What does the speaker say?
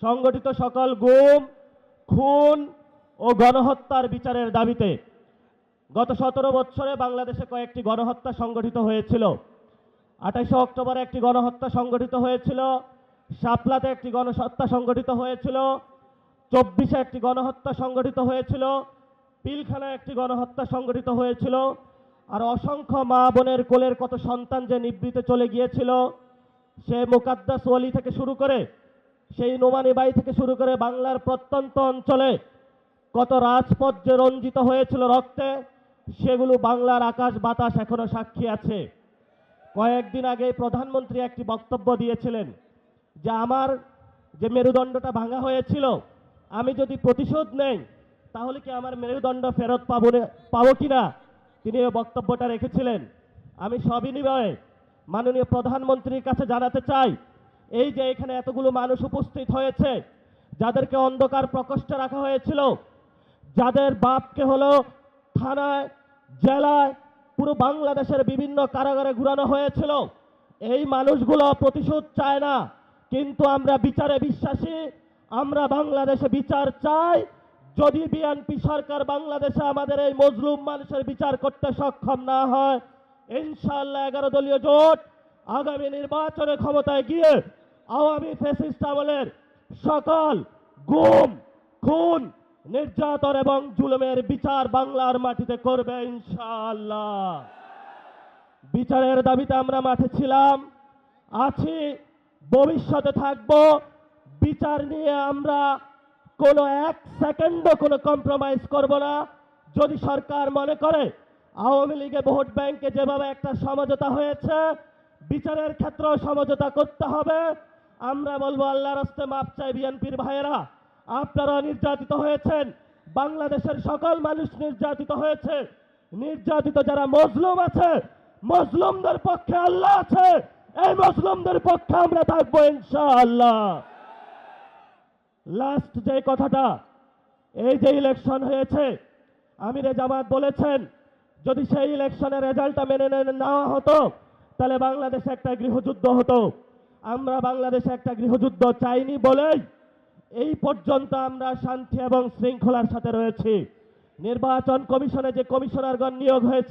সংগঠিত সকল গুম, খুন ও গণহত্যার বিচারের দাবিতে গত 17 বছরে বাংলাদেশে কয়েকটি গণহত্যা সংগঠিত হয়েছিল। 28 অক্টোবরে একটি গণহত্যা সংগঠিত হয়েছিল, শাপলাতে একটি গণহত্যা সংগঠিত হয়েছিল, 24-এ একটি গণহত্যা সংগঠিত হয়েছিল, পিলখানায় একটি গণহত্যা সংগঠিত হয়েছিল। আর অসংখ্য মা বোনের কোলের কত সন্তান যে নিভৃতে চলে গিয়েছিল, সে মুকাদ্দাস ওয়ালি থেকে শুরু করে সেই নোমানি বাই থেকে শুরু করে বাংলার প্রত্যন্ত অঞ্চলে কত রাজপথ যে রঞ্জিত হয়েছিল রক্তে, সেগুলো বাংলার আকাশ বাতাস এখনো সাক্ষী আছে। কয়েকদিন আগে প্রধানমন্ত্রী একটি বক্তব্য দিয়েছিলেন যে আমার যে মেরুদণ্ডটা ভাঙা হয়েছিল, আমি যদি প্রতিশোধ নেই তাহলে কি আমার মেরুদণ্ড ফেরত পাবো কিনা তিনি এই বক্তব্যটা রেখেছিলেন। আমি সবিনয়ে মাননীয় প্রধানমন্ত্রীর কাছে জানাতে চাই, এই যে এখানে এতগুলো মানুষ উপস্থিত হয়েছে, যাদেরকে অন্ধকার প্রকোষ্ঠে রাখা হয়েছিল, যাদের বাপকে হলো থানায়, জেলায়, পুরো বাংলাদেশের বিভিন্ন কারাগারে ঘুরানো হয়েছিল, এই মানুষগুলো প্রতিশোধ চায় না, কিন্তু আমরা বিচারে বিশ্বাসী। আমরা বাংলাদেশে বিচার চাই। যদি বিএনপি সরকার বাংলাদেশে আমাদের এই মজলুম মানুষের বিচার করতে সক্ষম না হয়, ইনশাআল্লাহ 11 দলীয় জোট আগামী নির্বাচনে ক্ষমতায় গিয়ে আওয়ামী ফ্যাসিস্ট আমলের সকল গুম, খুন, নির্যাতন এবং জুলুমের বিচার বাংলার মাটিতে করবে ইনশাআল্লাহ। বিচারের দাবিতে আমরা মাঠে ছিলাম, আছি, ভবিষ্যতে থাকব। বিচার নিয়ে আমরা কোনো এক সেকেন্ডও কোনো কম্প্রোমাইজ করব না। যদি সরকার মনে করে আওয়ামী লীগে ভোট ব্যাংকে যেভাবে একটা সমঝোতা হয়েছে, বিচারের ক্ষেত্রেও সমঝোতা করতে হবে। আমরা বলবো আল্লাহর রাস্তে মাপ চাই বিএনপির ভাইয়েরা, আপনারা নির্যাতিত হয়েছেন, বাংলাদেশের সকল মানুষ নির্যাতিত হয়েছে। নির্যাতিত যারা মজলুম আছে, মজলুমদের পক্ষে আল্লাহ আছে, এই মজলুমদের পক্ষে আমরা থাকবো ইনশাআল্লাহ। লাস্ট যে কথাটা, এই যে ইলেকশন হয়েছে, আমিরে জামাত বলেছেন যদি সেই ইলেকশনের রেজাল্টটা মেনে নেওয়া হতো তাহলে বাংলাদেশে একটা গৃহযুদ্ধ হতো। আমরা বাংলাদেশে একটা গৃহযুদ্ধ চাইনি বলেই এই পর্যন্ত আমরা শান্তি এবং শৃঙ্খলার সাথে রয়েছি। নির্বাচন কমিশনে যে কমিশনারগণ নিয়োগ হয়েছে